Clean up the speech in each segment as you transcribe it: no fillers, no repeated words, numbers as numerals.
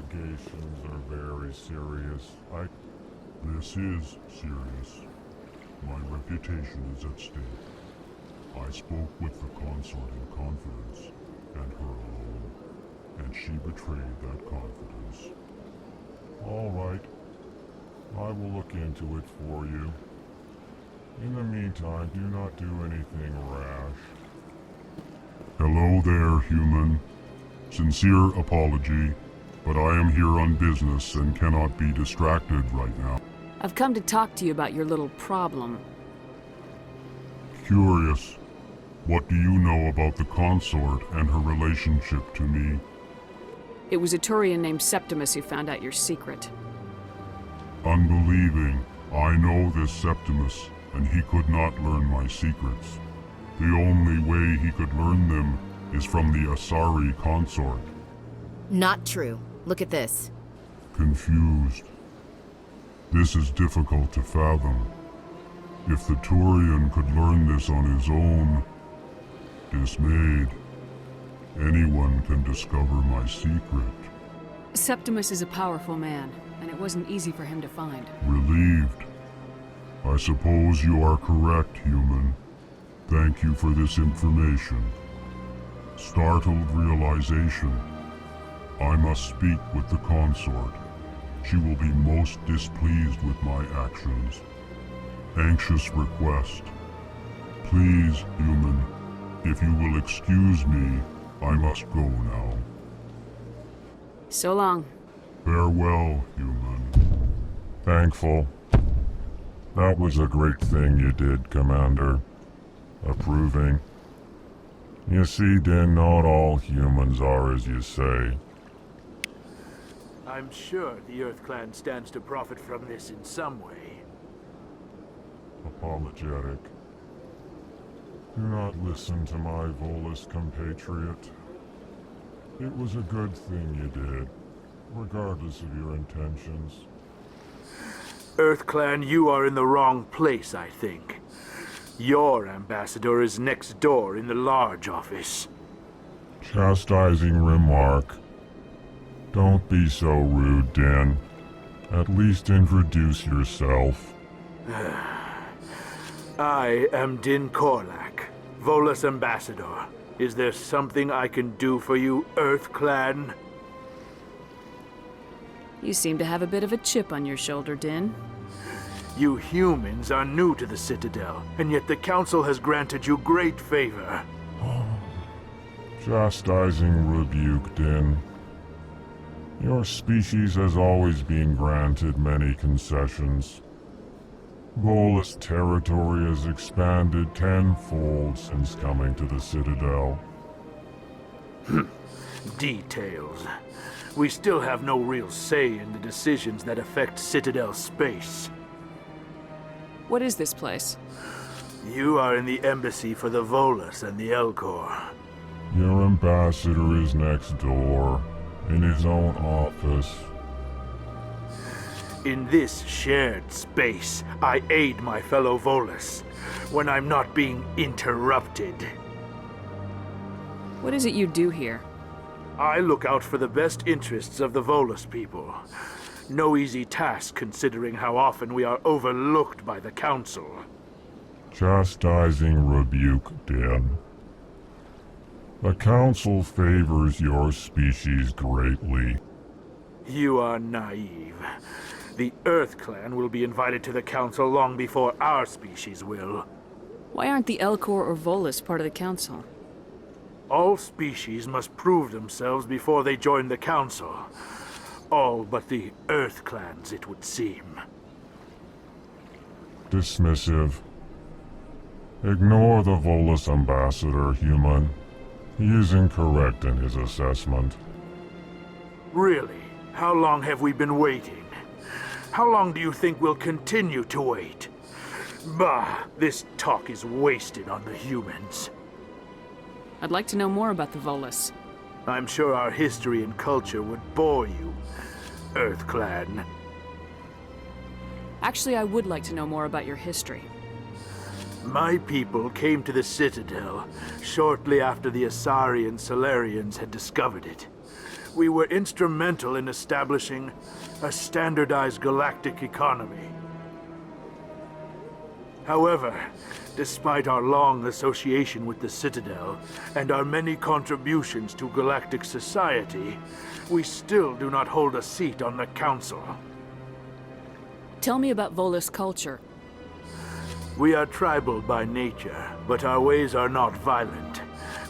allegations are very serious. This is serious. My reputation is at stake. I spoke with the consort in confidence, and her alone, and she betrayed that confidence. All right. I will look into it for you. In the meantime, do not do anything rash. Hello there, human. Sincere apology, but I am here on business and cannot be distracted right now. I've come to talk to you about your little problem. Curious. What do you know about the consort and her relationship to me? It was a Turian named Septimus who found out your secret. Unbelieving. I know this Septimus, and he could not learn my secrets. The only way he could learn them is from the Asari consort. Not true. Look at this. Confused. This is difficult to fathom. If the Turian could learn this on his own, dismayed, anyone can discover my secret. Septimus is a powerful man, and it wasn't easy for him to find. Relieved. I suppose you are correct, human. Thank you for this information. Startled realization. I must speak with the consort. She will be most displeased with my actions. Anxious request. Please, human, if you will excuse me, I must go now. So long. Farewell, human. Thankful. That was a great thing you did, Commander. Approving. You see, Din, not all humans are as you say. I'm sure the Earth Clan stands to profit from this in some way. Apologetic. Do not listen to my Volus compatriot. It was a good thing you did, regardless of your intentions. Earth Clan, you are in the wrong place, I think. Your ambassador is next door in the large office. Chastising remark. Don't be so rude, Din. At least introduce yourself. I am Din Korlak, Volus ambassador. Is there something I can do for you, Earth Clan? You seem to have a bit of a chip on your shoulder, Din. You humans are new to the Citadel, and yet the Council has granted you great favor. Chastising rebuke, Din. Your species has always been granted many concessions. Volus territory has expanded tenfold since coming to the Citadel. Details. We still have no real say in the decisions that affect Citadel space. What is this place? You are in the embassy for the Volus and the Elcor. Your ambassador is next door, in his own office. In this shared space, I aid my fellow Volus when I'm not being interrupted. What is it you do here? I look out for the best interests of the Volus people. No easy task considering how often we are overlooked by the Council. Chastising rebuke, Din. The Council favors your species greatly. You are naive. The Earth Clan will be invited to the Council long before our species will. Why aren't the Elcor or Volus part of the Council? All species must prove themselves before they join the Council. All but the Earth Clans, it would seem. Dismissive. Ignore the Volus ambassador, human. He is incorrect in his assessment. Really? How long have we been waiting? How long do you think we'll continue to wait? Bah, this talk is wasted on the humans. I'd like to know more about the Volus. I'm sure our history and culture would bore you, Earth Clan. Actually, I would like to know more about your history. My people came to the Citadel shortly after the Asari and Solarians had discovered it. We were instrumental in establishing a standardized galactic economy. However, despite our long association with the Citadel and our many contributions to galactic society, we still do not hold a seat on the Council. Tell me about Volus culture. We are tribal by nature, but our ways are not violent.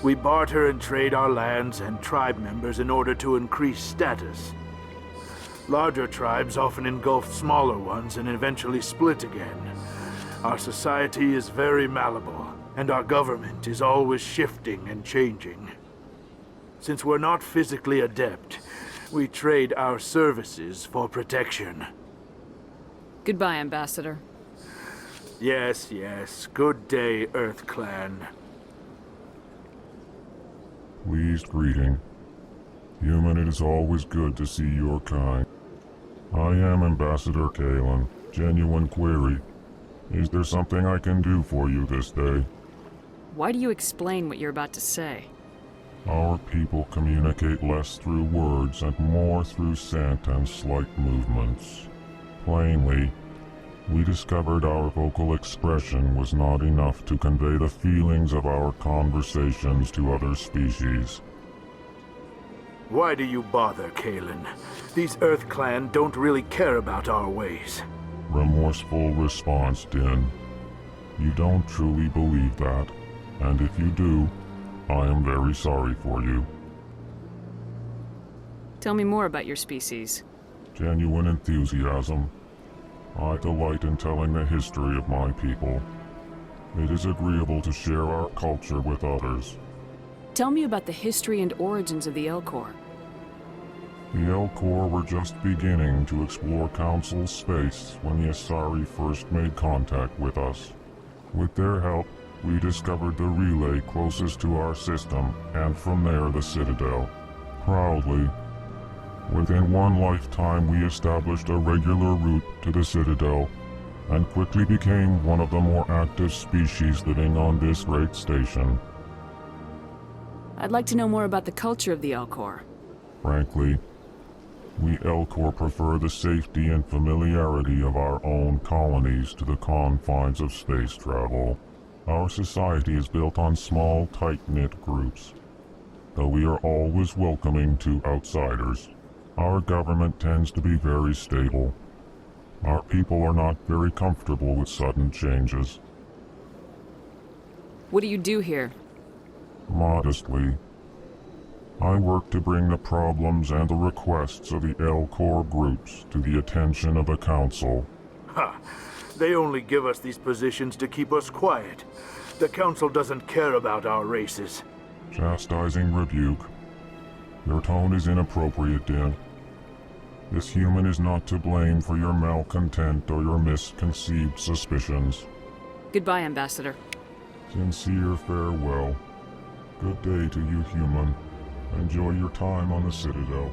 We barter and trade our lands and tribe members in order to increase status. Larger tribes often engulf smaller ones and eventually split again. Our society is very malleable, and our government is always shifting and changing. Since we're not physically adept, we trade our services for protection. Goodbye, Ambassador. Yes, yes. Good day, Earth Clan. Pleased greeting. Human, it is always good to see your kind. I am Ambassador Kalen. Genuine query. Is there something I can do for you this day? Why do you explain what you're about to say? Our people communicate less through words and more through scent and slight movements. Plainly, we discovered our vocal expression was not enough to convey the feelings of our conversations to other species. Why do you bother, Kalen? These Earth Clan don't really care about our ways. Remorseful response, Din. You don't truly believe that, and if you do, I am very sorry for you. Tell me more about your species. Genuine enthusiasm. I delight in telling the history of my people. It is agreeable to share our culture with others. Tell me about the history and origins of the Elcor. The Elcor were just beginning to explore Council space when the Asari first made contact with us. With their help, we discovered the relay closest to our system, and from there the Citadel. Proudly, within one lifetime we established a regular route to the Citadel, and quickly became one of the more active species living on this great station. I'd like to know more about the culture of the Elcor. Frankly, we Elcor prefer the safety and familiarity of our own colonies to the confines of space travel. Our society is built on small, tight-knit groups, though we are always welcoming to outsiders. Our government tends to be very stable. Our people are not very comfortable with sudden changes. What do you do here? Modestly, I work to bring the problems and the requests of the Elcor groups to the attention of the Council. Ha! They only give us these positions to keep us quiet. The Council doesn't care about our races. Chastising rebuke. Your tone is inappropriate, Din. This human is not to blame for your malcontent or your misconceived suspicions. Goodbye, Ambassador. Sincere farewell. Good day to you, human. Enjoy your time on the Citadel.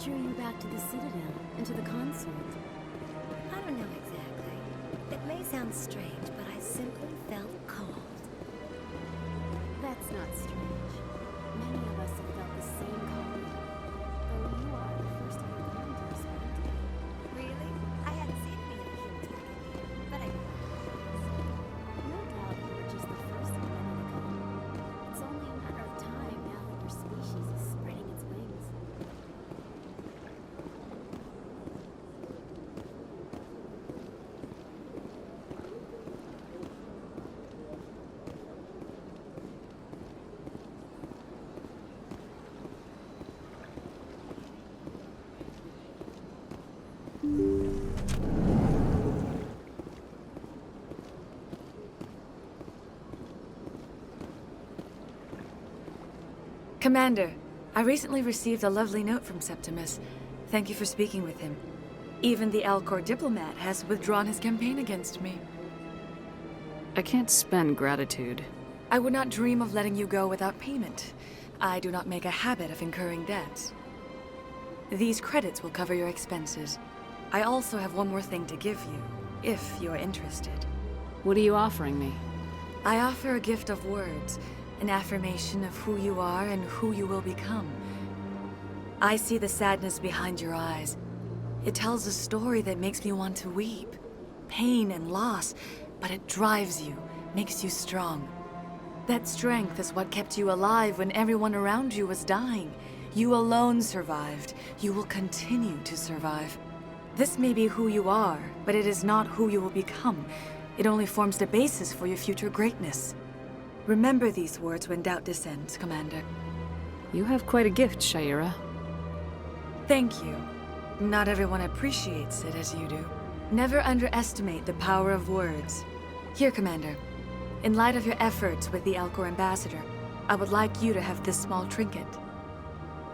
drew you back to the Citadel, and to the consort? I don't know exactly. It may sound strange, but I simply felt called. That's not strange. Many of us have felt the same calling. Though you are the first of your kind to respond to it. Really? I hadn't seen any of the humans like in here, but I knew. No doubt you were just the first of many to come. It's only a matter of time now that your species is spreading its wings. Commander, I recently received a lovely note from Septimus. Thank you for speaking with him. Even the Alcor diplomat has withdrawn his campaign against me. I can't spend gratitude. I would not dream of letting you go without payment. I do not make a habit of incurring debts. These credits will cover your expenses. I also have one more thing to give you, if you are interested. What are you offering me? I offer a gift of words, an affirmation of who you are and who you will become. I see the sadness behind your eyes. It tells a story that makes me want to weep. Pain and loss, but it drives you, makes you strong. That strength is what kept you alive when everyone around you was dying. You alone survived. You will continue to survive. This may be who you are, but it is not who you will become. It only forms the basis for your future greatness. Remember these words when doubt descends, Commander. You have quite a gift, Shaira. Thank you. Not everyone appreciates it as you do. Never underestimate the power of words. Here, Commander. In light of your efforts with the Alcor ambassador, I would like you to have this small trinket.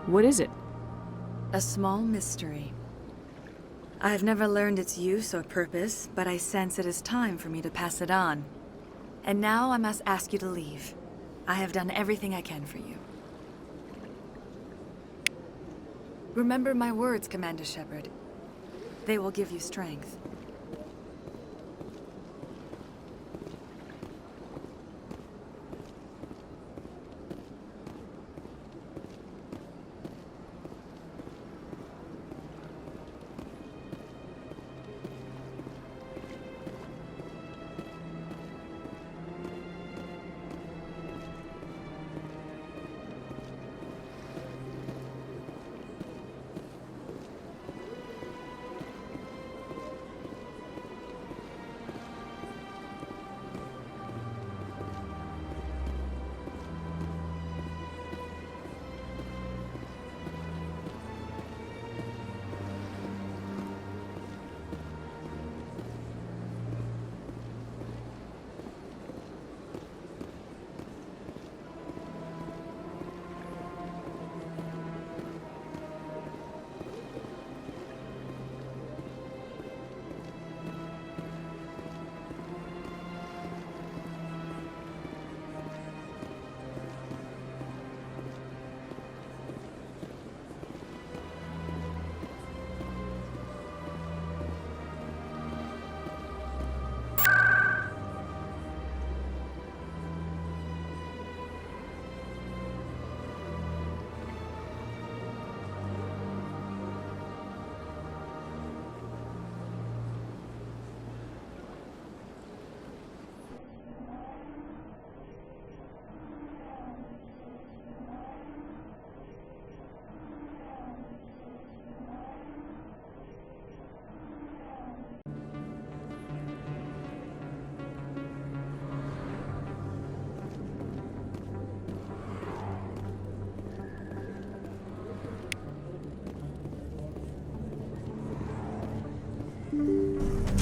What is it? A small mystery. I have never learned its use or purpose, but I sense it is time for me to pass it on. And now I must ask you to leave. I have done everything I can for you. Remember my words, Commander Shepard. They will give you strength.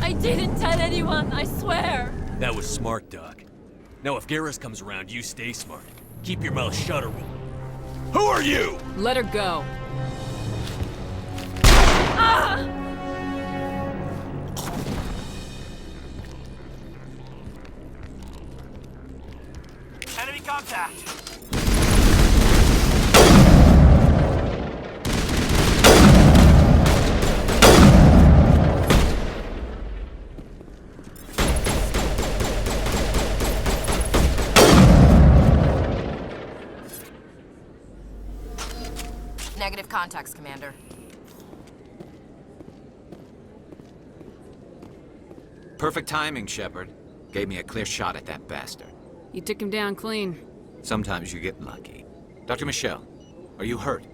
I didn't tell anyone, I swear! That was smart, Doc. Now if Garrus comes around, you stay smart. Keep your mouth shut or we'll... Who are you? Let her go. Enemy contact! contacts, Commander. Perfect timing, Shepard. Gave me a clear shot at that bastard. You took him down clean. Sometimes you get lucky. Dr. Michelle, are you hurt?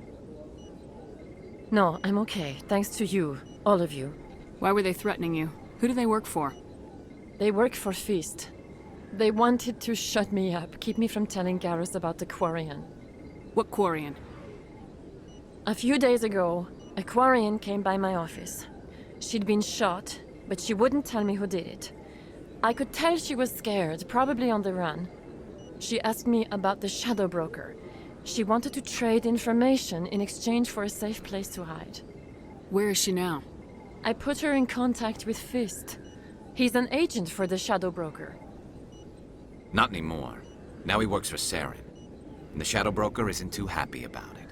No, I'm okay. Thanks to you. All of you. Why were they threatening you? Who do they work for? They work for Feast. They wanted to shut me up, keep me from telling Garrus about the Quarian. What Quarian? A few days ago, a Quarian came by my office. She'd been shot, but she wouldn't tell me who did it. I could tell she was scared, probably on the run. She asked me about the Shadow Broker. She wanted to trade information in exchange for a safe place to hide. Where is she now? I put her in contact with Fist. He's an agent for the Shadow Broker. Not anymore. Now he works for Saren. And the Shadow Broker isn't too happy about it.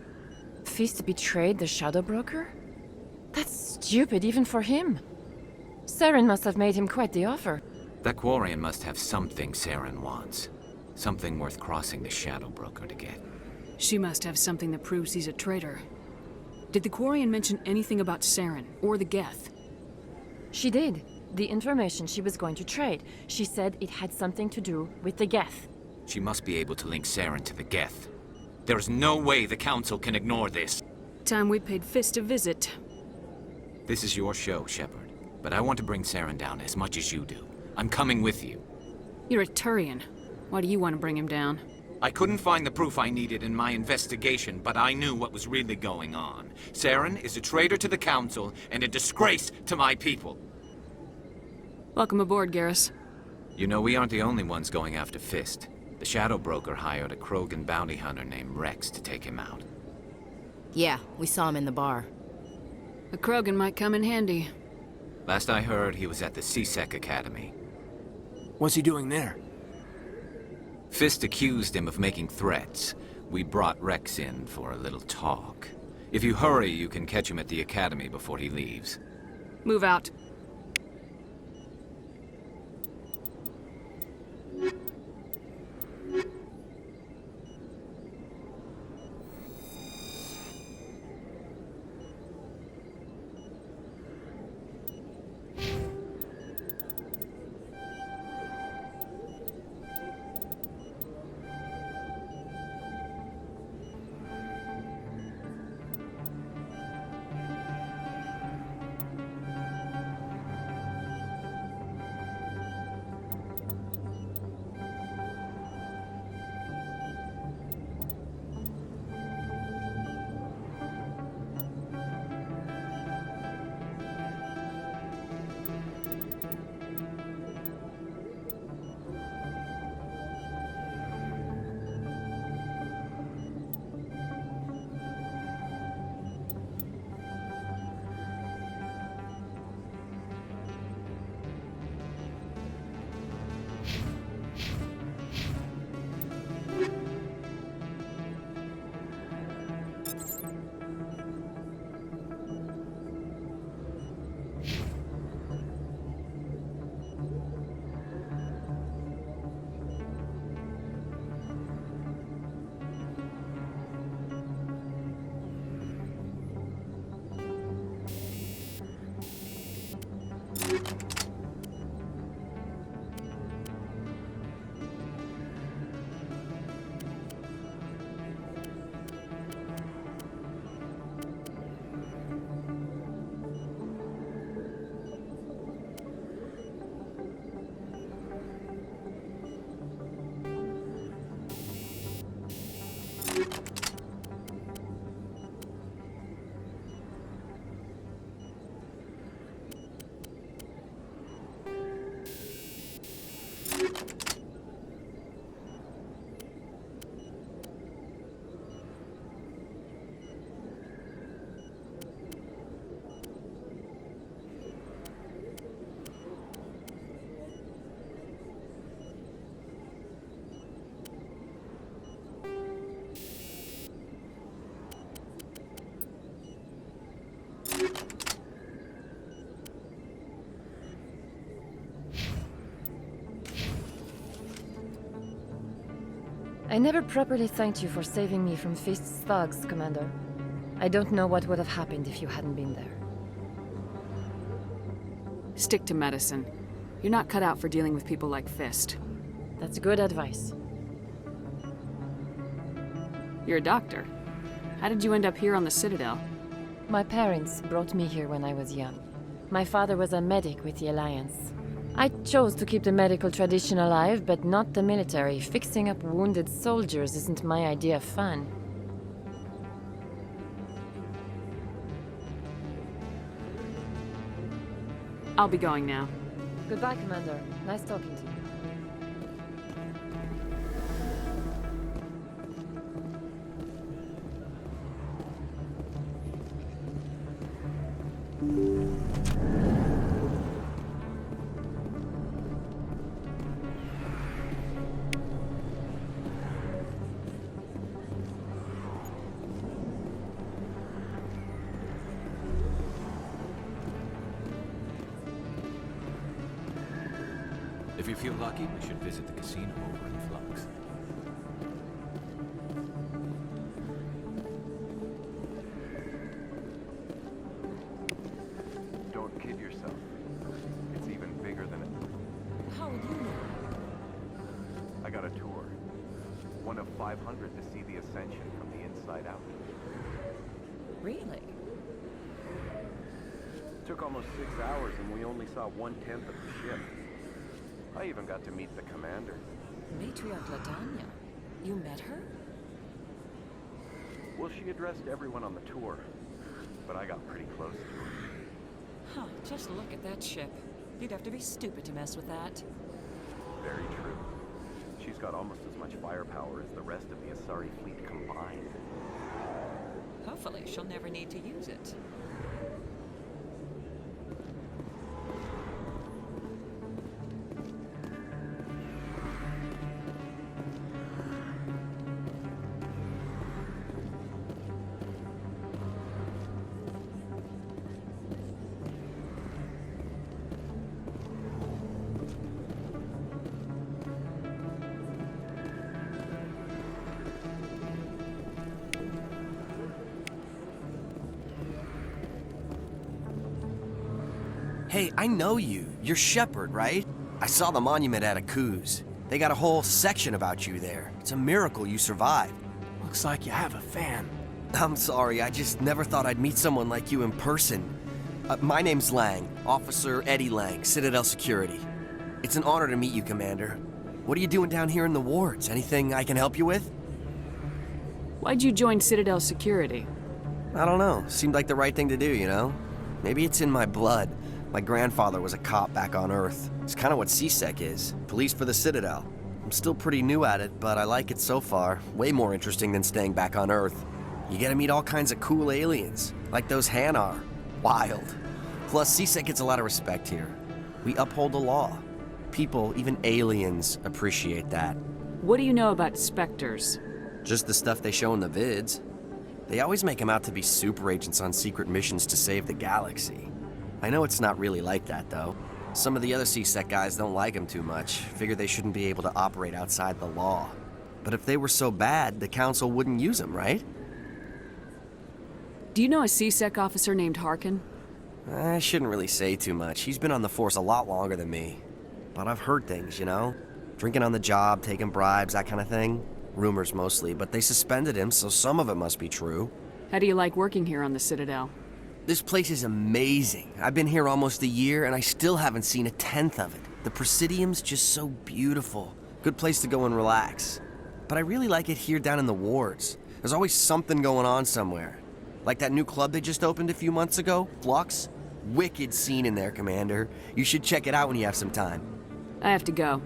Fist betrayed the Shadow Broker? That's stupid even for him. Saren must have made him quite the offer. That Quarian must have something Saren wants. Something worth crossing the Shadow Broker to get. She must have something that proves he's a traitor. Did the Quarian mention anything about Saren or the Geth? She did. The information she was going to trade. She said it had something to do with the Geth. She must be able to link Saren to the Geth. There is no way the Council can ignore this. Time we paid Fist a visit. This is your show, Shepard. But I want to bring Saren down as much as you do. I'm coming with you. You're a Turian. Why do you want to bring him down? I couldn't find the proof I needed in my investigation, but I knew what was really going on. Saren is a traitor to the Council and a disgrace to my people. Welcome aboard, Garrus. You know, we aren't the only ones going after Fist. The Shadow Broker hired a Krogan bounty hunter named Rex to take him out. Yeah, we saw him in the bar. A Krogan might come in handy. Last I heard, he was at the C-Sec Academy. What's he doing there? Fist accused him of making threats. We brought Rex in for a little talk. If you hurry, you can catch him at the Academy before he leaves. Move out. I never properly thanked you for saving me from Fist's thugs, Commander. I don't know what would have happened if you hadn't been there. Stick to medicine. You're not cut out for dealing with people like Fist. That's good advice. You're a doctor. How did you end up here on the Citadel? My parents brought me here when I was young. My father was a medic with the Alliance. I chose to keep the medical tradition alive, but not the military. Fixing up wounded soldiers isn't my idea of fun. I'll be going now. Goodbye, Commander. Nice talking to you. If you feel lucky, we should visit the casino over in Flux. Don't kid yourself. It's even bigger than it. How would you know? I got a tour. One of 500 to see the Ascension from the inside out. Really? Took almost 6 hours and we only saw 1/10 of the ship. I even got to meet the commander. Matriarch Latanya. You met her? Well, she addressed everyone on the tour, but I got pretty close to her. Huh, just look at that ship. You'd have to be stupid to mess with that. Very true. She's got almost as much firepower as the rest of the Asari fleet combined. Hopefully, she'll never need to use it. Hey, I know you. You're Shepard, right? I saw the monument at Akuz. They got a whole section about you there. It's a miracle you survived. Looks like you have a fan. I'm sorry, I just never thought I'd meet someone like you in person. My name's Lang, Officer Eddie Lang, Citadel Security. It's an honor to meet you, Commander. What are you doing down here in the wards? Anything I can help you with? Why'd you join Citadel Security? I don't know. Seemed like the right thing to do, you know? Maybe it's in my blood. My grandfather was a cop back on Earth. It's kind of what CSEC is. Police for the Citadel. I'm still pretty new at it, but I like it so far. Way more interesting than staying back on Earth. You get to meet all kinds of cool aliens, like those Hanar. Wild. Plus, CSEC gets a lot of respect here. We uphold the law. People, even aliens, appreciate that. What do you know about Spectres? Just the stuff they show in the vids. They always make them out to be super agents on secret missions to save the galaxy. I know it's not really like that, though. Some of the other CSEC guys don't like them too much, figure they shouldn't be able to operate outside the law. But if they were so bad, the Council wouldn't use them, right? Do you know a CSEC officer named Harkin? I shouldn't really say too much. He's been on the force a lot longer than me. But I've heard things, you know? Drinking on the job, taking bribes, that kind of thing. Rumors mostly, but they suspended him, so some of it must be true. How do you like working here on the Citadel? This place is amazing. I've been here almost a year, and I still haven't seen a tenth of it. The Presidium's just so beautiful. Good place to go and relax. But I really like it here down in the wards. There's always something going on somewhere. Like that new club they just opened a few months ago, Flux. Wicked scene in there, Commander. You should check it out when you have some time. I have to go.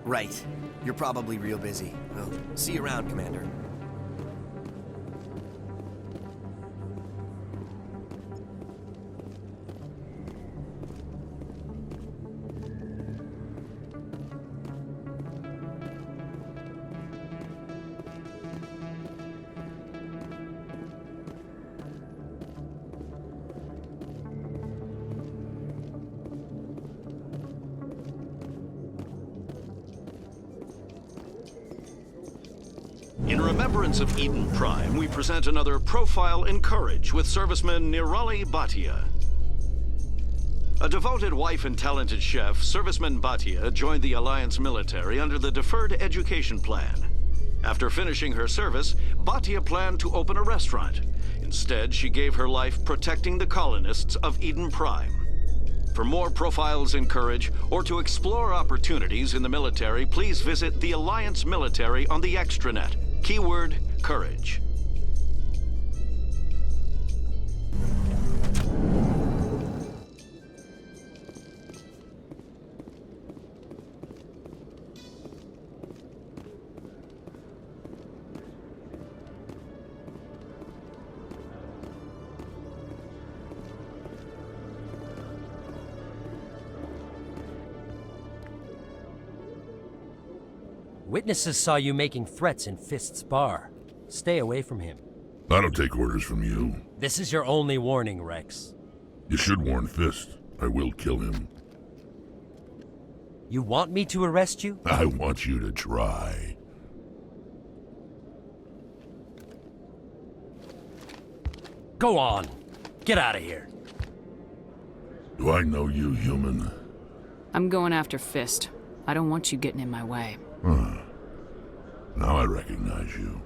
Right. You're probably real busy. Well, see you around, Commander. In remembrance of Eden Prime, we present another Profile in Courage with serviceman Nirali Bhatia. A devoted wife and talented chef, Serviceman Bhatia joined the Alliance military under the Deferred Education Plan. After finishing her service, Bhatia planned to open a restaurant. Instead, she gave her life protecting the colonists of Eden Prime. For more profiles in courage, or to explore opportunities in the military, please visit the Alliance Military on the extranet. Keyword, courage. Witnesses saw you making threats in Fist's bar. Stay away from him. I don't take orders from you. This is your only warning, Rex. You should warn Fist. I will kill him. You want me to arrest you? I want you to try. Go on. Get out of here. Do I know you, human? I'm going after Fist. I don't want you getting in my way. Now I recognize you.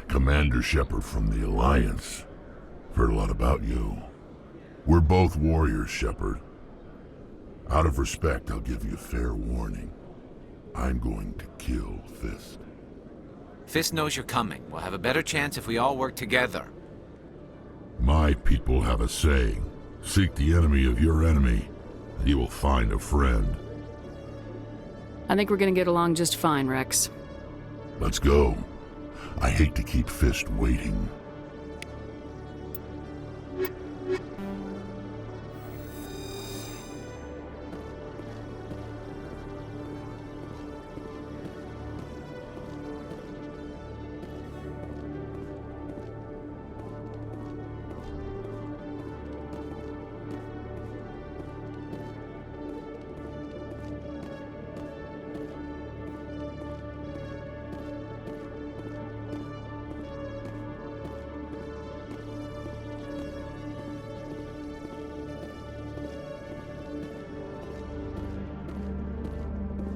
Commander Shepard from the Alliance. Heard a lot about you. We're both warriors, Shepard. Out of respect, I'll give you a fair warning. I'm going to kill Fist. Fist knows you're coming. We'll have a better chance if we all work together. My people have a saying. Seek the enemy of your enemy, and you will find a friend. I think we're gonna get along just fine, Rex. Let's go. I hate to keep Fist waiting.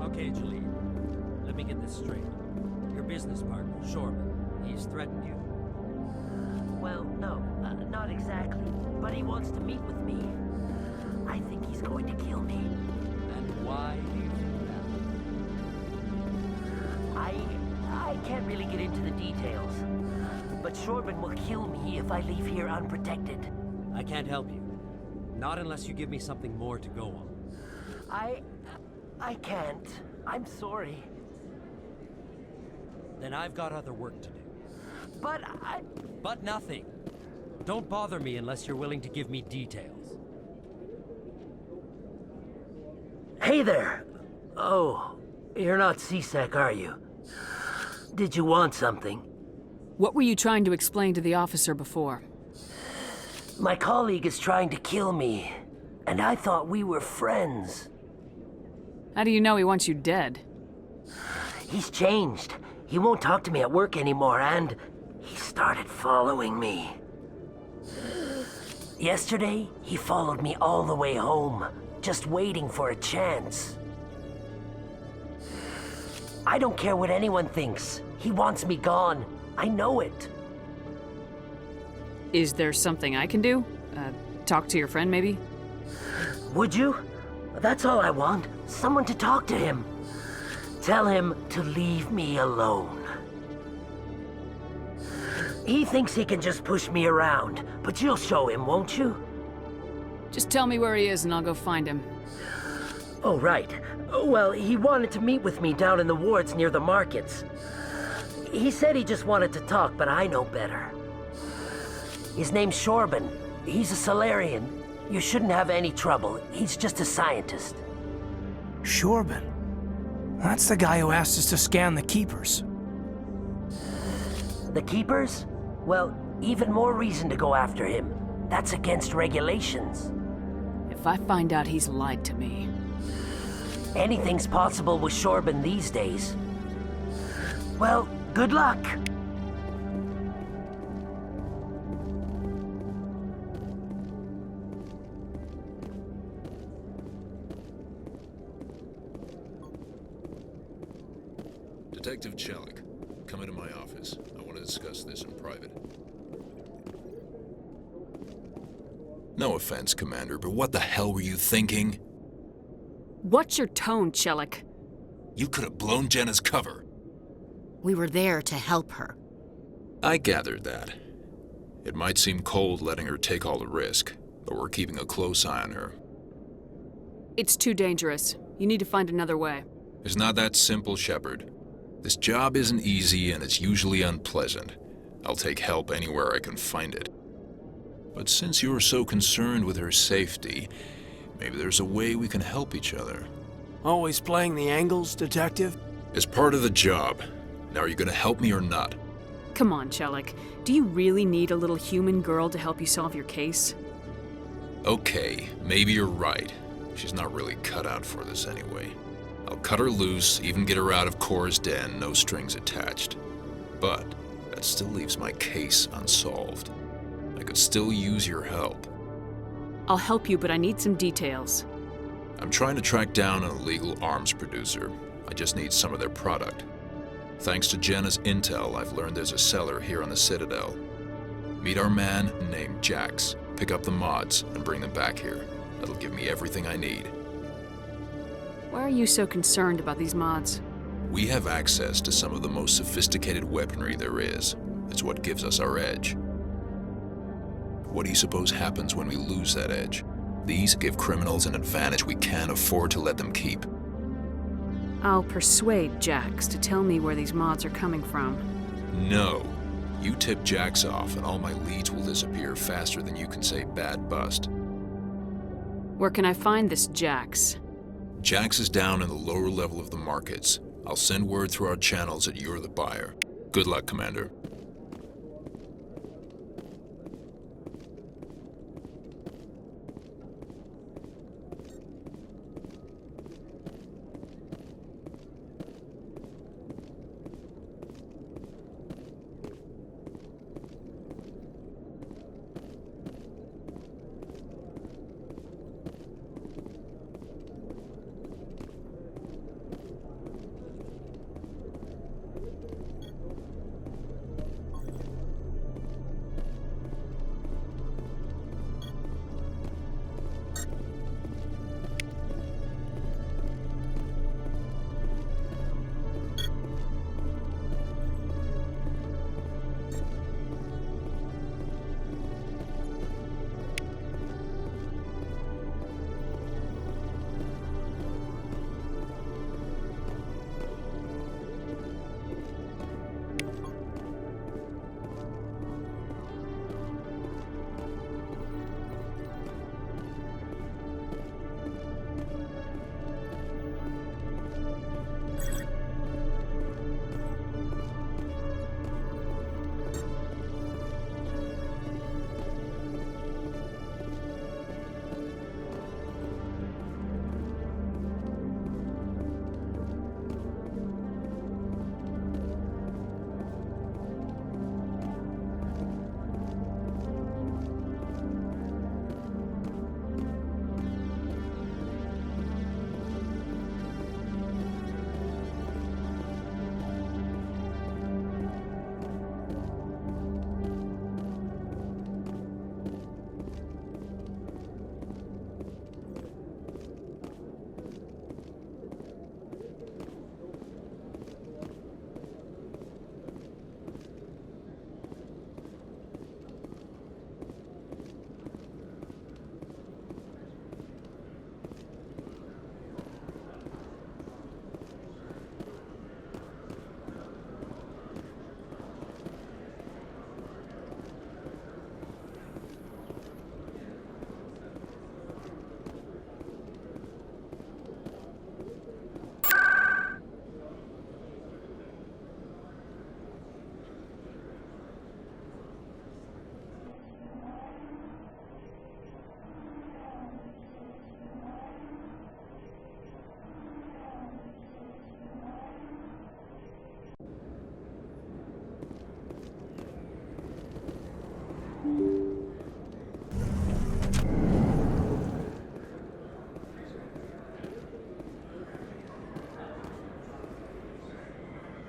Okay, Julie. Let me get this straight. Your business partner, Shorman, he's threatened you? Well, no, not exactly. But he wants to meet with me. I think he's going to kill me. And why do you think that? I can't really get into the details. But Shorban will kill me if I leave here unprotected. I can't help you. Not unless you give me something more to go on. I can't. I'm sorry. Then I've got other work to do. But nothing. Don't bother me unless you're willing to give me details. Hey there! Oh, you're not CSEC, are you? Did you want something? What were you trying to explain to the officer before? My colleague is trying to kill me, and I thought we were friends. How do you know he wants you dead? He's changed. He won't talk to me at work anymore, and he started following me. Yesterday, he followed me all the way home, just waiting for a chance. I don't care what anyone thinks. He wants me gone. I know it. Is there something I can do? Talk to your friend, maybe? Would you? That's all I want. Someone to talk to him. Tell him to leave me alone. He thinks he can just push me around, but you'll show him, won't you? Just tell me where he is and I'll go find him. Oh, right. Well, he wanted to meet with me down in the wards near the markets. He said he just wanted to talk, but I know better. His name's Shorban. He's a Solarian. You shouldn't have any trouble. He's just a scientist. Shorban? That's the guy who asked us to scan the Keepers. The Keepers? Well, even more reason to go after him. That's against regulations. If I find out he's lied to me... Anything's possible with Shorban these days. Well, good luck. Detective Chelik, come into my office. I want to discuss this in private. No offense, Commander, but what the hell were you thinking? What's your tone, Chelik? You could have blown Jenna's cover. We were there to help her. I gathered that. It might seem cold letting her take all the risk, but we're keeping a close eye on her. It's too dangerous. You need to find another way. It's not that simple, Shepard. This job isn't easy and it's usually unpleasant. I'll take help anywhere I can find it. But since you're so concerned with her safety, maybe there's a way we can help each other. Always playing the angles, Detective? It's part of the job. Now are you gonna help me or not? Come on, Chelik. Do you really need a little human girl to help you solve your case? Okay, maybe you're right. She's not really cut out for this anyway. I'll cut her loose, even get her out of Cora's den, no strings attached. But that still leaves my case unsolved. I could still use your help. I'll help you, but I need some details. I'm trying to track down an illegal arms producer. I just need some of their product. Thanks to Jenna's intel, I've learned there's a seller here on the Citadel. Meet our man named Jax, pick up the mods, and bring them back here. That'll give me everything I need. Why are you so concerned about these mods? We have access to some of the most sophisticated weaponry there is. It's what gives us our edge. What do you suppose happens when we lose that edge? These give criminals an advantage we can't afford to let them keep. I'll persuade Jax to tell me where these mods are coming from. No. You tip Jax off and all my leads will disappear faster than you can say bad bust. Where can I find this Jax? Jax is down in the lower level of the markets. I'll send word through our channels that you're the buyer. Good luck, Commander.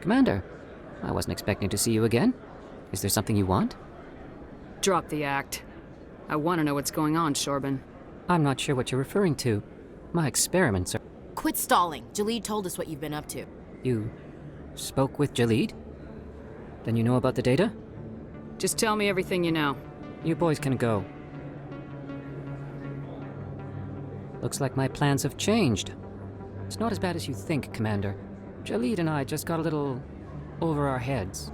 Commander, I wasn't expecting to see you again. Is there something you want? Drop the act. I want to know what's going on, Shorban. I'm not sure what you're referring to. My experiments are... Quit stalling. Jalid told us what you've been up to. You spoke with Jalid? Then you know about the data? Just tell me everything you know. You boys can go. Looks like my plans have changed. It's not as bad as you think, Commander. Jalid and I just got a little over our heads.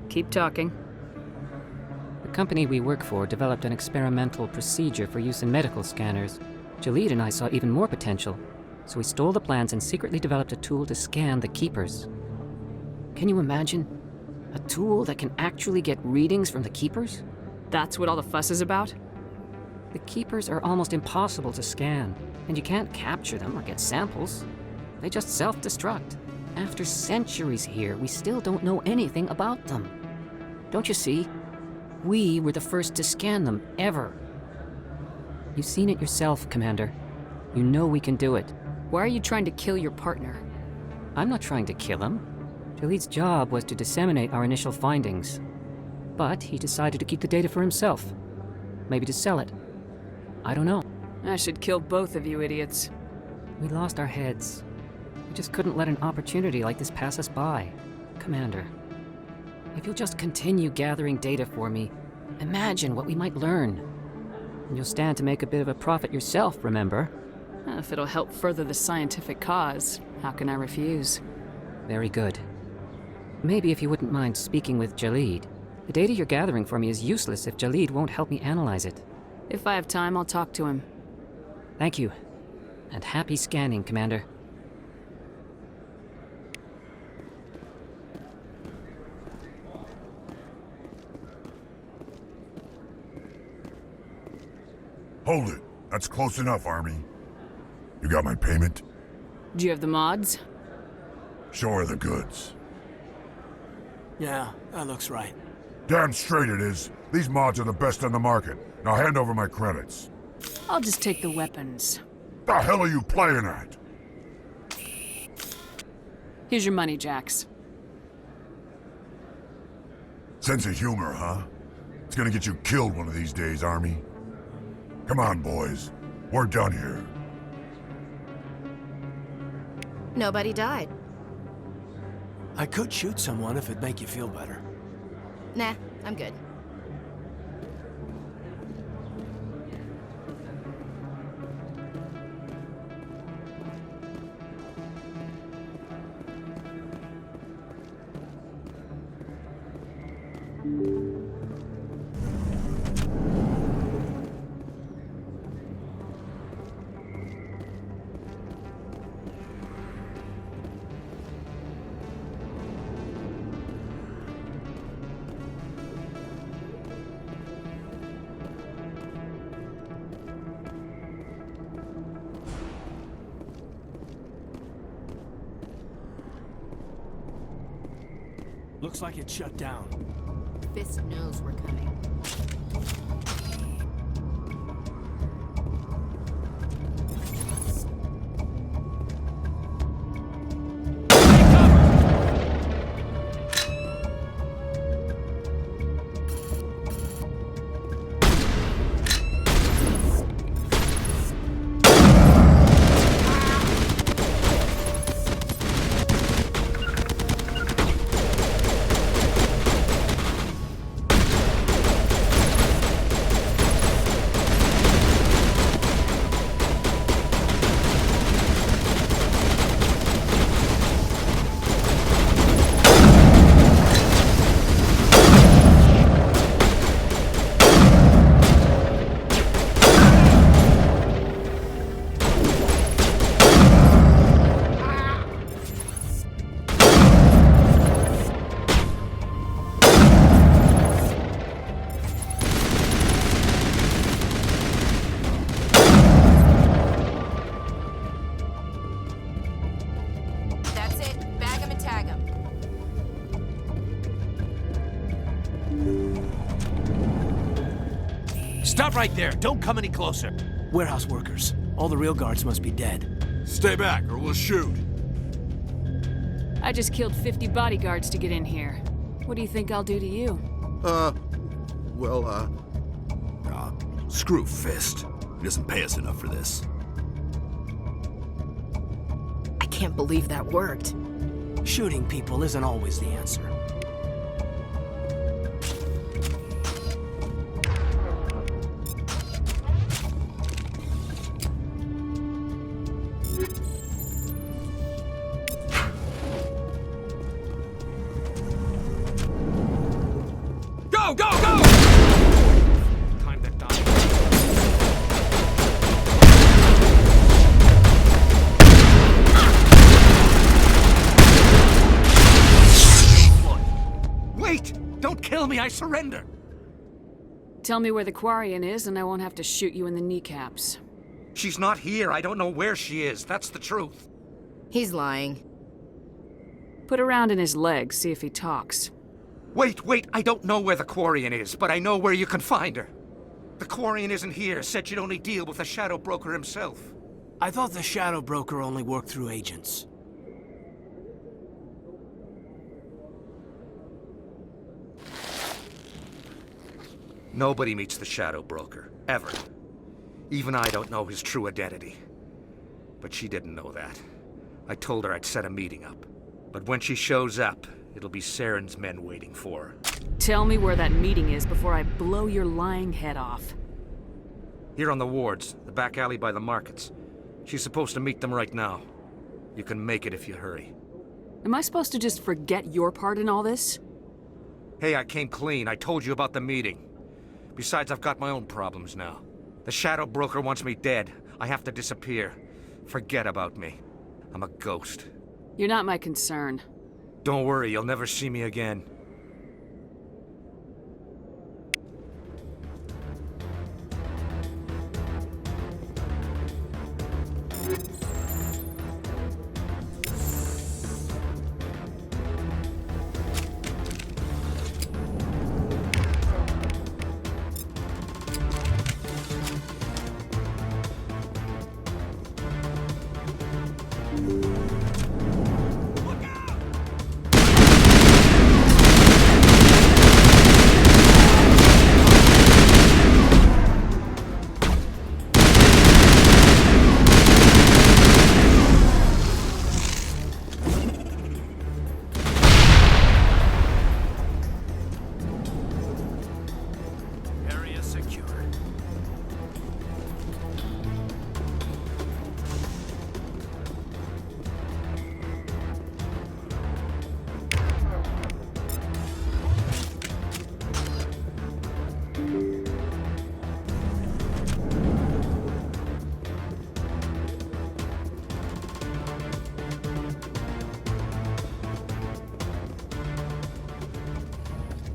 Keep talking. The company we work for developed an experimental procedure for use in medical scanners. Jalid and I saw even more potential, so we stole the plans and secretly developed a tool to scan the Keepers. Can you imagine? A tool that can actually get readings from the Keepers? That's what all the fuss is about? The Keepers are almost impossible to scan, and you can't capture them or get samples. They just self-destruct. After centuries here, we still don't know anything about them. Don't you see? We were the first to scan them, ever. You've seen it yourself, Commander. You know we can do it. Why are you trying to kill your partner? I'm not trying to kill him. Jalid's job was to disseminate our initial findings. But he decided to keep the data for himself. Maybe to sell it. I don't know. I should kill both of you idiots. We lost our heads. We just couldn't let an opportunity like this pass us by. Commander, if you'll just continue gathering data for me, imagine what we might learn. And you'll stand to make a bit of a profit yourself, remember? If it'll help further the scientific cause, how can I refuse? Very good. Maybe if you wouldn't mind speaking with Jalid. The data you're gathering for me is useless if Jalid won't help me analyze it. If I have time, I'll talk to him. Thank you. And happy scanning, Commander. Hold it. That's close enough, Army. You got my payment? Do you have the mods? Show her the goods. Yeah, that looks right. Damn straight it is. These mods are the best on the market. Now hand over my credits. I'll just take the weapons. The hell are you playing at? Here's your money, Jax. Sense of humor, huh? It's gonna get you killed one of these days, Army. Come on, boys. We're done here. Nobody died. I could shoot someone if it'd make you feel better. Nah, I'm good. Looks like it's shut down. Fist knows we're coming. Stop right there. Don't come any closer. Warehouse workers. All the real guards must be dead. Stay back or we'll shoot. I just killed 50 bodyguards to get in here. What do you think I'll do to you? Screw Fist. He doesn't pay us enough for this. I can't believe that worked. Shooting people isn't always the answer. Go, go, go! Time to die. Wait! Don't kill me, I surrender! Tell me where the Quarian is and I won't have to shoot you in the kneecaps. She's not here. I don't know where she is. That's the truth. He's lying. Put a round in his leg, see if he talks. Wait, I don't know where the Quarian is, but I know where you can find her. The Quarian isn't here, said she'd only deal with the Shadow Broker himself. I thought the Shadow Broker only worked through agents. Nobody meets the Shadow Broker, ever. Even I don't know his true identity. But she didn't know that. I told her I'd set a meeting up. But when she shows up, it'll be Saren's men waiting for her. Tell me where that meeting is before I blow your lying head off. Here on the wards, the back alley by the markets. She's supposed to meet them right now. You can make it if you hurry. Am I supposed to just forget your part in all this? Hey, I came clean. I told you about the meeting. Besides, I've got my own problems now. The Shadow Broker wants me dead. I have to disappear. Forget about me. I'm a ghost. You're not my concern. Don't worry, you'll never see me again.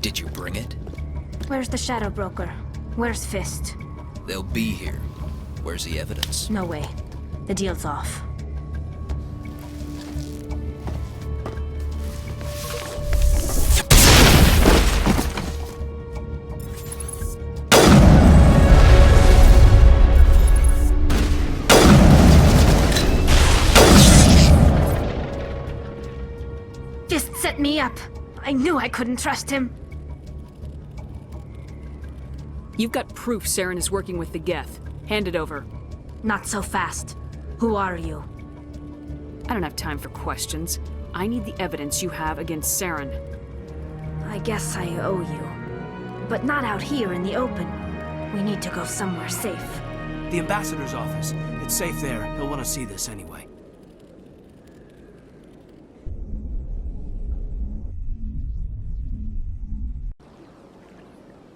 Did you bring it? Where's the Shadow Broker? Where's Fist? They'll be here. Where's the evidence? No way. The deal's off. Fist set me up. I knew I couldn't trust him. You've got proof Saren is working with the Geth. Hand it over. Not so fast. Who are you? I don't have time for questions. I need the evidence you have against Saren. I guess I owe you. But not out here in the open. We need to go somewhere safe. The ambassador's office. It's safe there. He'll want to see this anyway.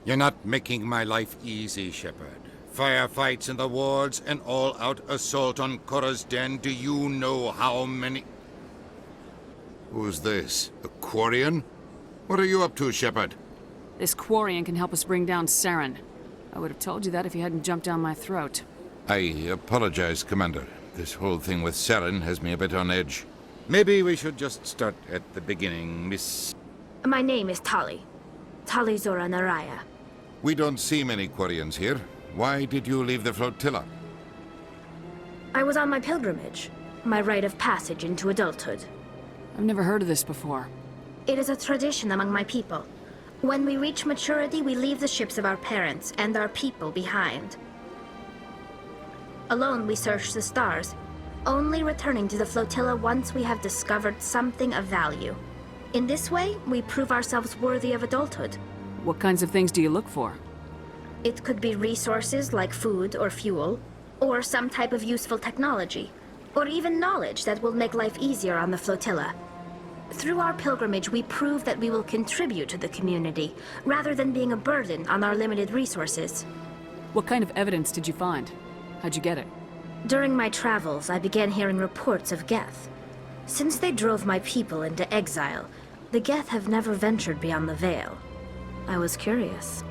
You're not making my life easy, Shepard. Firefights in the wards, an all-out assault on Korra's den. Do you know how many... Who's this? A Quarian? What are you up to, Shepard? This Quarian can help us bring down Saren. I would have told you that if you hadn't jumped down my throat. I apologize, Commander. This whole thing with Saren has me a bit on edge. Maybe we should just start at the beginning, Miss... My name is Tali. Tali Zora Naraya. We don't see many Quarians here. Why did you leave the flotilla? I was on my pilgrimage. My rite of passage into adulthood. I've never heard of this before. It is a tradition among my people. When we reach maturity, we leave the ships of our parents and our people behind. Alone, we search the stars, only returning to the flotilla once we have discovered something of value. In this way, we prove ourselves worthy of adulthood. What kinds of things do you look for? It could be resources like food or fuel, or some type of useful technology, or even knowledge that will make life easier on the flotilla. Through our pilgrimage, we prove that we will contribute to the community, rather than being a burden on our limited resources. What kind of evidence did you find? How'd you get it? During my travels, I began hearing reports of Geth. Since they drove my people into exile, the Geth have never ventured beyond the Veil. I was curious.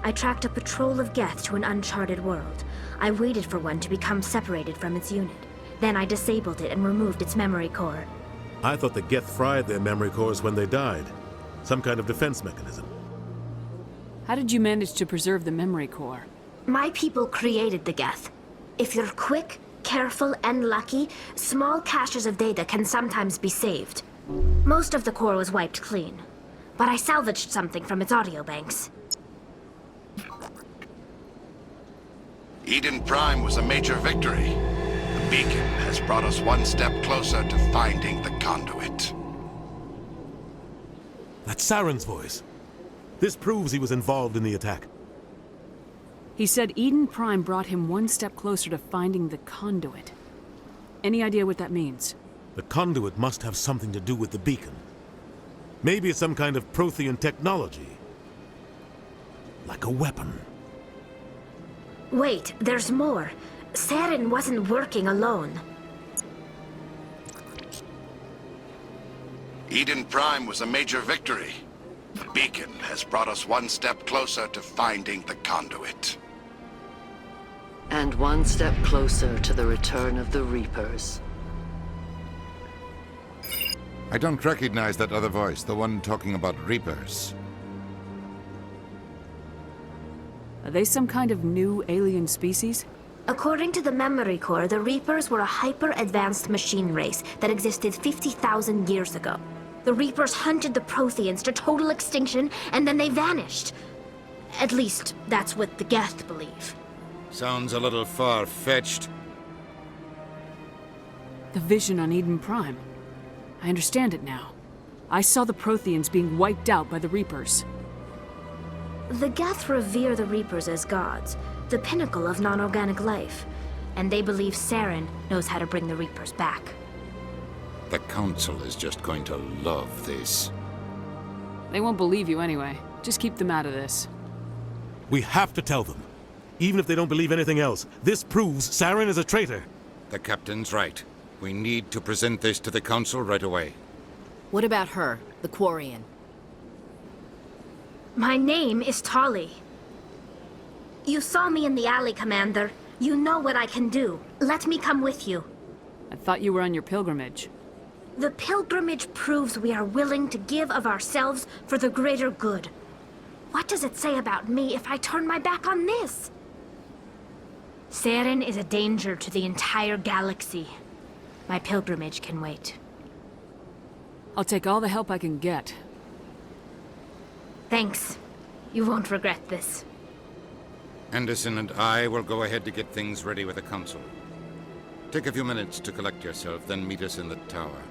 I tracked a patrol of Geth to an uncharted world. I waited for one to become separated from its unit. Then I disabled it and removed its memory core. I thought the Geth fried their memory cores when they died. Some kind of defense mechanism. How did you manage to preserve the memory core? My people created the Geth. If you're quick, careful, and lucky, small caches of data can sometimes be saved. Most of the core was wiped clean, but I salvaged something from its audio banks. Eden Prime was a major victory. The beacon has brought us one step closer to finding the conduit. That's Saren's voice. This proves he was involved in the attack. He said Eden Prime brought him one step closer to finding the conduit. Any idea what that means? The conduit must have something to do with the beacon. Maybe it's some kind of Prothean technology. Like a weapon. Wait, there's more. Saren wasn't working alone. Eden Prime was a major victory. The beacon has brought us one step closer to finding the conduit. And one step closer to the return of the Reapers. I don't recognize that other voice, the one talking about Reapers. Are they some kind of new alien species? According to the memory core, the Reapers were a hyper-advanced machine race that existed 50,000 years ago. The Reapers hunted the Protheans to total extinction, and then they vanished. At least, that's what the Geth believe. Sounds a little far-fetched. The vision on Eden Prime. I understand it now. I saw the Protheans being wiped out by the Reapers. The Geth revere the Reapers as gods, the pinnacle of non-organic life, and they believe Saren knows how to bring the Reapers back. The Council is just going to love this. They won't believe you anyway. Just keep them out of this. We have to tell them. Even if they don't believe anything else, this proves Saren is a traitor. The Captain's right. We need to present this to the Council right away. What about her, the Quarian? My name is Tali. You saw me in the alley, Commander. You know what I can do. Let me come with you. I thought you were on your pilgrimage. The pilgrimage proves we are willing to give of ourselves for the greater good. What does it say about me if I turn my back on this? Saren is a danger to the entire galaxy. My pilgrimage can wait. I'll take all the help I can get. Thanks. You won't regret this. Anderson and I will go ahead to get things ready with the Council. Take a few minutes to collect yourself, then meet us in the tower.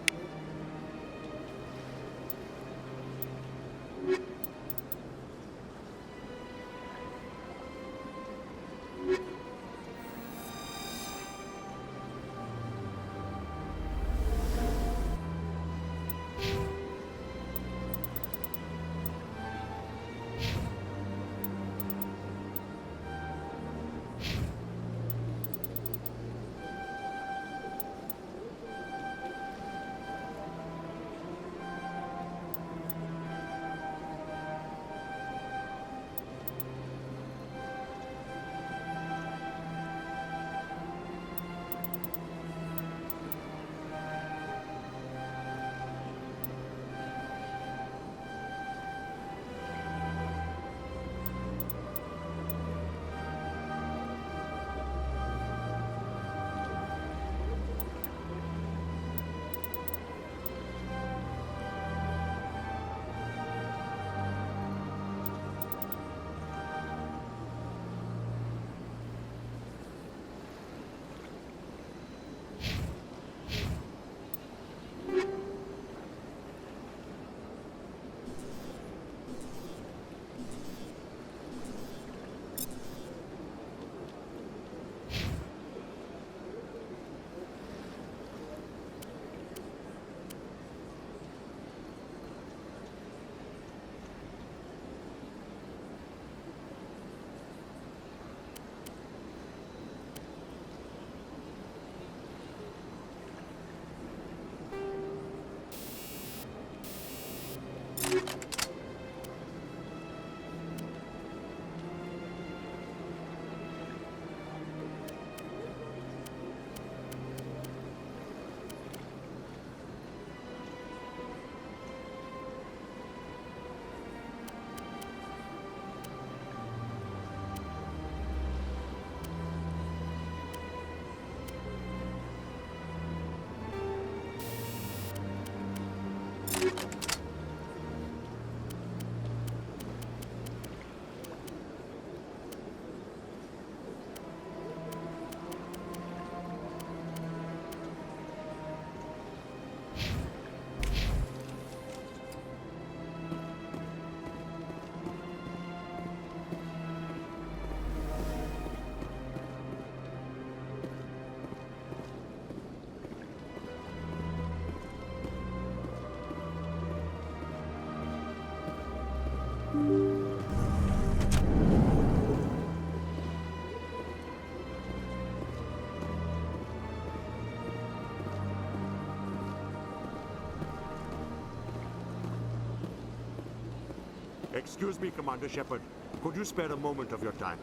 Excuse me, Commander Shepard. Could you spare a moment of your time?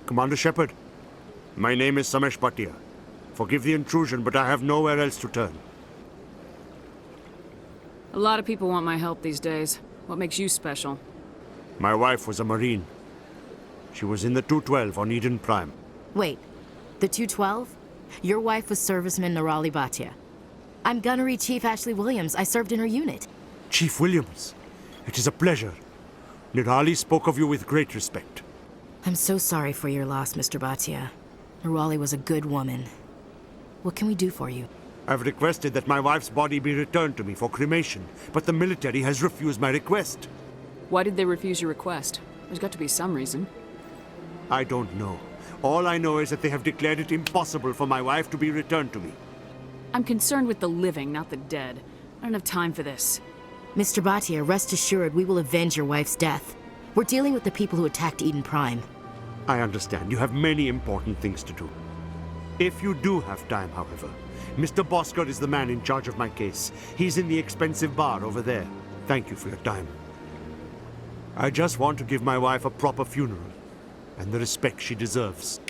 Commander Shepard, my name is Samesh Bhatia. Forgive the intrusion, but I have nowhere else to turn. A lot of people want my help these days. What makes you special? My wife was a Marine. She was in the 212 on Eden Prime. Wait, the 212? Your wife was serviceman Nirali Bhatia. I'm Gunnery Chief Ashley Williams. I served in her unit. Chief Williams, it is a pleasure. Nirali spoke of you with great respect. I'm so sorry for your loss, Mr. Bhatia. Nirali was a good woman. What can we do for you? I've requested that my wife's body be returned to me for cremation, but the military has refused my request. Why did they refuse your request? There's got to be some reason. I don't know. All I know is that they have declared it impossible for my wife to be returned to me. I'm concerned with the living, not the dead. I don't have time for this. Mr. Bhatia, rest assured we will avenge your wife's death. We're dealing with the people who attacked Eden Prime. I understand. You have many important things to do. If you do have time, however, Mr. Bosker is the man in charge of my case. He's in the expensive bar over there. Thank you for your time. I just want to give my wife a proper funeral and the respect she deserves.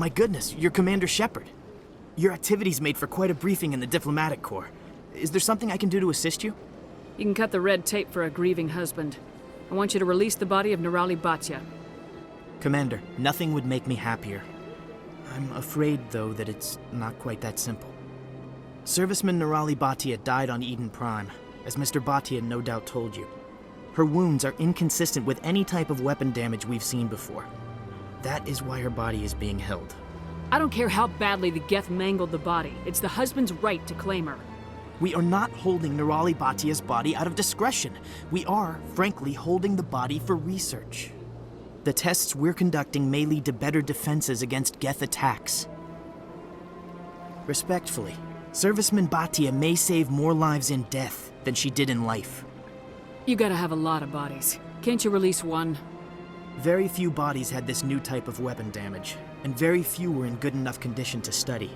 My goodness, you're Commander Shepard. Your activities made for quite a briefing in the diplomatic corps. Is there something I can do to assist you? You can cut the red tape for a grieving husband. I want you to release the body of Nirali Bhatia. Commander, nothing would make me happier. I'm afraid, though, that it's not quite that simple. Serviceman Nirali Bhatia died on Eden Prime, as Mr. Bhatia no doubt told you. Her wounds are inconsistent with any type of weapon damage we've seen before. That is why her body is being held. I don't care how badly the Geth mangled the body. It's the husband's right to claim her. We are not holding Nirali Bhatia's body out of discretion. We are, frankly, holding the body for research. The tests we're conducting may lead to better defenses against Geth attacks. Respectfully, Serviceman Bhatia may save more lives in death than she did in life. You gotta have a lot of bodies. Can't you release one? Very few bodies had this new type of weapon damage, and very few were in good enough condition to study.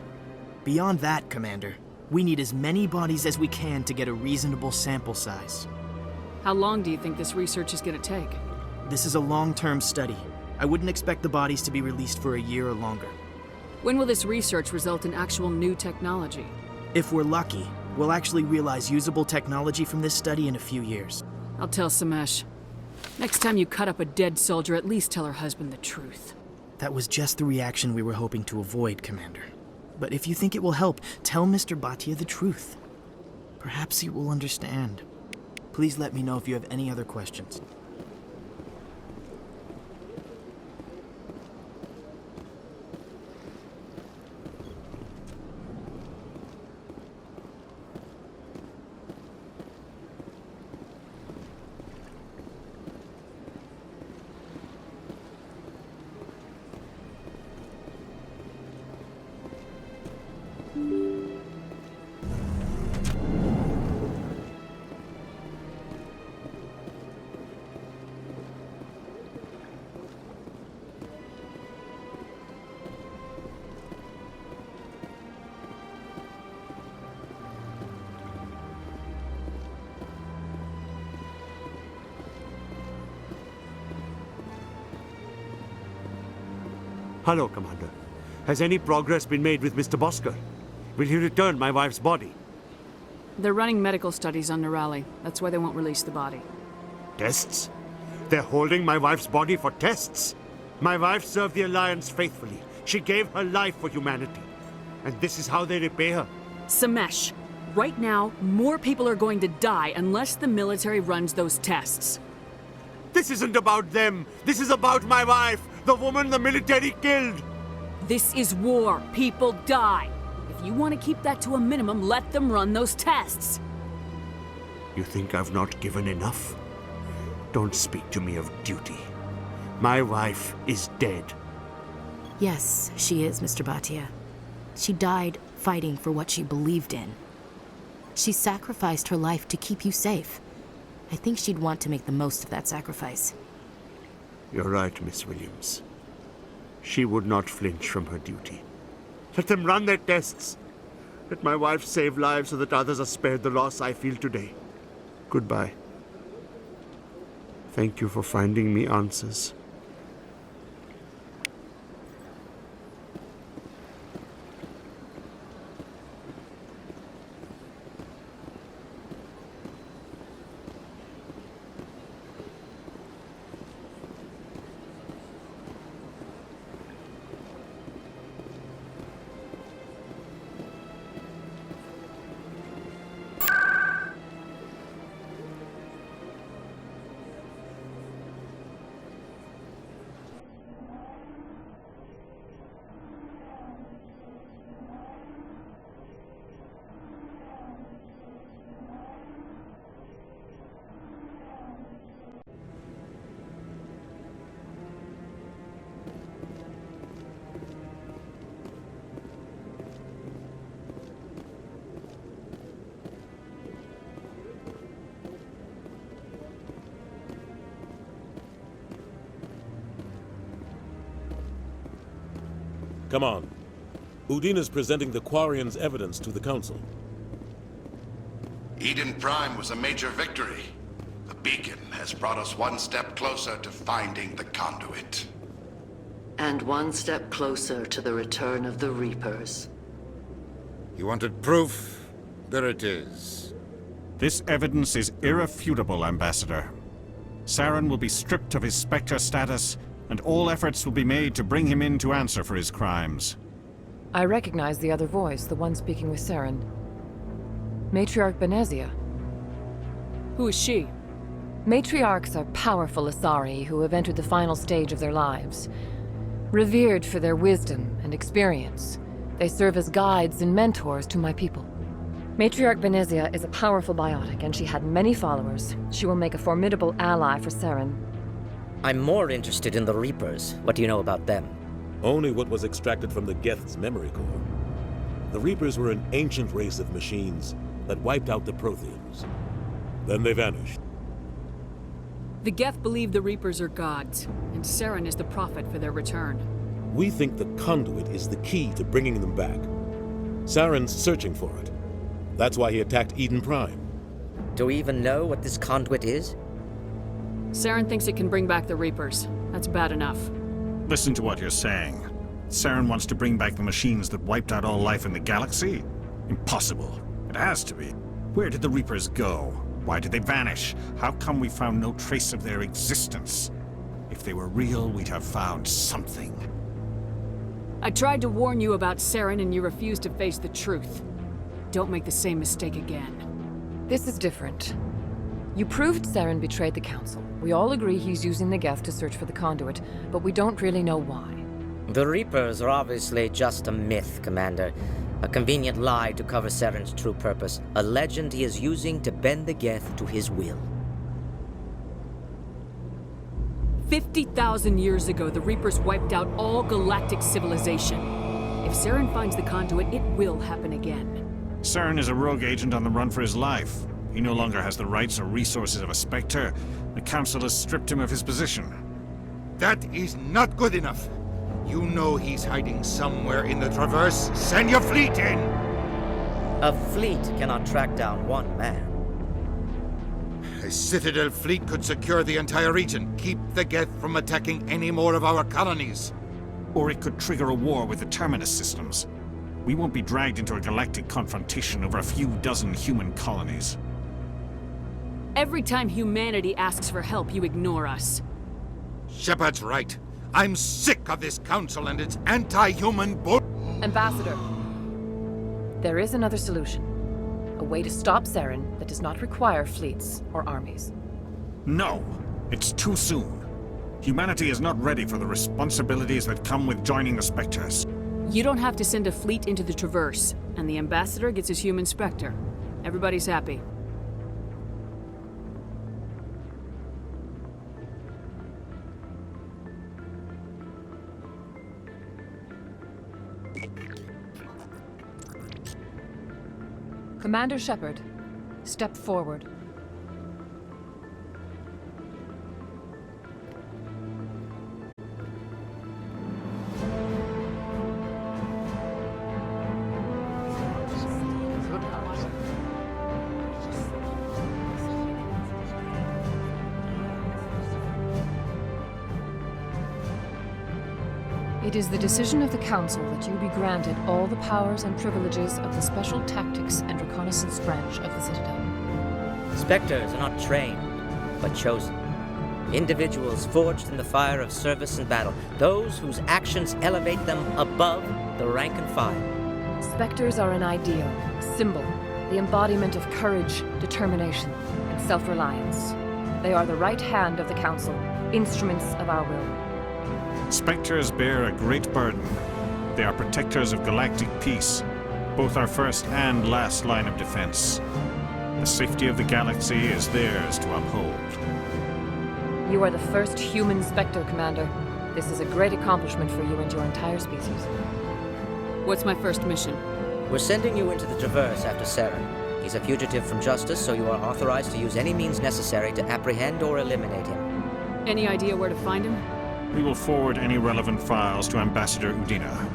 Beyond that, Commander, we need as many bodies as we can to get a reasonable sample size. How long do you think this research is gonna take? This is a long-term study. I wouldn't expect the bodies to be released for a year or longer. When will this research result in actual new technology? If we're lucky, we'll actually realize usable technology from this study in a few years. I'll tell Samesh. Next time you cut up a dead soldier, at least tell her husband the truth. That was just the reaction we were hoping to avoid, Commander. But if you think it will help, tell Mr. Bhatia the truth. Perhaps he will understand. Please let me know if you have any other questions. Hello, Commander. Has any progress been made with Mr. Bosker? Will he return my wife's body? They're running medical studies on Nerali. That's why they won't release the body. Tests? They're holding my wife's body for tests? My wife served the Alliance faithfully. She gave her life for humanity. And this is how they repay her. Samesh, right now, more people are going to die unless the military runs those tests. This isn't about them. This is about my wife, the woman the military killed. This is war. People die. If you want to keep that to a minimum, let them run those tests. You think I've not given enough? Don't speak to me of duty. My wife is dead. Yes, she is, Mr. Bhatia. She died fighting for what she believed in. She sacrificed her life to keep you safe. I think she'd want to make the most of that sacrifice. You're right, Miss Williams. She would not flinch from her duty. Let them run their tests. Let my wife save lives so that others are spared the loss I feel today. Goodbye. Thank you for finding me answers. Come on. Udina's presenting the Quarian's evidence to the Council. Eden Prime was a major victory. The beacon has brought us one step closer to finding the conduit. And one step closer to the return of the Reapers. You wanted proof? There it is. This evidence is irrefutable, Ambassador. Saren will be stripped of his Spectre status, and all efforts will be made to bring him in to answer for his crimes. I recognize the other voice, the one speaking with Saren. Matriarch Benezia. Who is she? Matriarchs are powerful Asari who have entered the final stage of their lives. Revered for their wisdom and experience, they serve as guides and mentors to my people. Matriarch Benezia is a powerful biotic, and she had many followers. She will make a formidable ally for Saren. I'm more interested in the Reapers. What do you know about them? Only what was extracted from the Geth's memory core. The Reapers were an ancient race of machines that wiped out the Protheans. Then they vanished. The Geth believe the Reapers are gods, and Saren is the prophet for their return. We think the conduit is the key to bringing them back. Saren's searching for it. That's why he attacked Eden Prime. Do we even know what this conduit is? Saren thinks it can bring back the Reapers. That's bad enough. Listen to what you're saying. Saren wants to bring back the machines that wiped out all life in the galaxy? Impossible. It has to be. Where did the Reapers go? Why did they vanish? How come we found no trace of their existence? If they were real, we'd have found something. I tried to warn you about Saren and you refused to face the truth. Don't make the same mistake again. This is different. You proved Saren betrayed the Council. We all agree he's using the Geth to search for the conduit, but we don't really know why. The Reapers are obviously just a myth, Commander. A convenient lie to cover Saren's true purpose. A legend he is using to bend the Geth to his will. 50,000 years ago, the Reapers wiped out all galactic civilization. If Saren finds the conduit, it will happen again. Saren is a rogue agent on the run for his life. He no longer has the rights or resources of a Spectre. The Council has stripped him of his position. That is not good enough. You know he's hiding somewhere in the Traverse. Send your fleet in! A fleet cannot track down one man. A Citadel fleet could secure the entire region, keep the Geth from attacking any more of our colonies. Or it could trigger a war with the Terminus systems. We won't be dragged into a galactic confrontation over a few dozen human colonies. Every time humanity asks for help, you ignore us. Shepard's right. I'm sick of this council and its anti-human bull... Ambassador, there is another solution. A way to stop Saren that does not require fleets or armies. No, it's too soon. Humanity is not ready for the responsibilities that come with joining the Spectres. You don't have to send a fleet into the Traverse, and the Ambassador gets his human Spectre. Everybody's happy. Commander Shepard, step forward. It is the decision of the Council that you be granted all the powers and privileges of the Special Tactics and Reconnaissance Branch of the Citadel. Spectres are not trained, but chosen. Individuals forged in the fire of service and battle. Those whose actions elevate them above the rank and file. Spectres are an ideal, a symbol, the embodiment of courage, determination, and self-reliance. They are the right hand of the Council, instruments of our will. Spectres bear a great burden. They are protectors of galactic peace, both our first and last line of defense. The safety of the galaxy is theirs to uphold. You are the first human Spectre, Commander. This is a great accomplishment for you and your entire species. What's my first mission? We're sending you into the Traverse after Saren. He's a fugitive from justice, so you are authorized to use any means necessary to apprehend or eliminate him. Any idea where to find him? We will forward any relevant files to Ambassador Udina.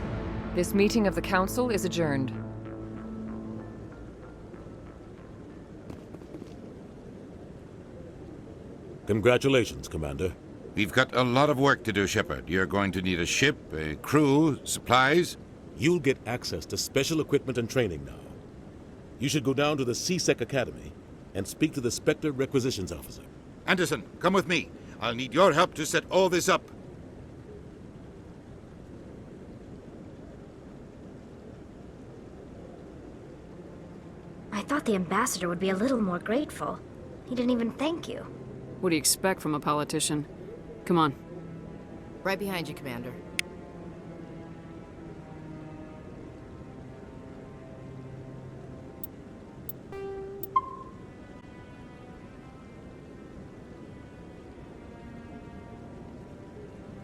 This meeting of the Council is adjourned. Congratulations, Commander. We've got a lot of work to do, Shepard. You're going to need a ship, a crew, supplies. You'll get access to special equipment and training now. You should go down to the C-Sec Academy and speak to the Spectre Requisitions Officer. Anderson, come with me. I'll need your help to set all this up. I thought the ambassador would be a little more grateful. He didn't even thank you. What do you expect from a politician? Come on. Right behind you, Commander.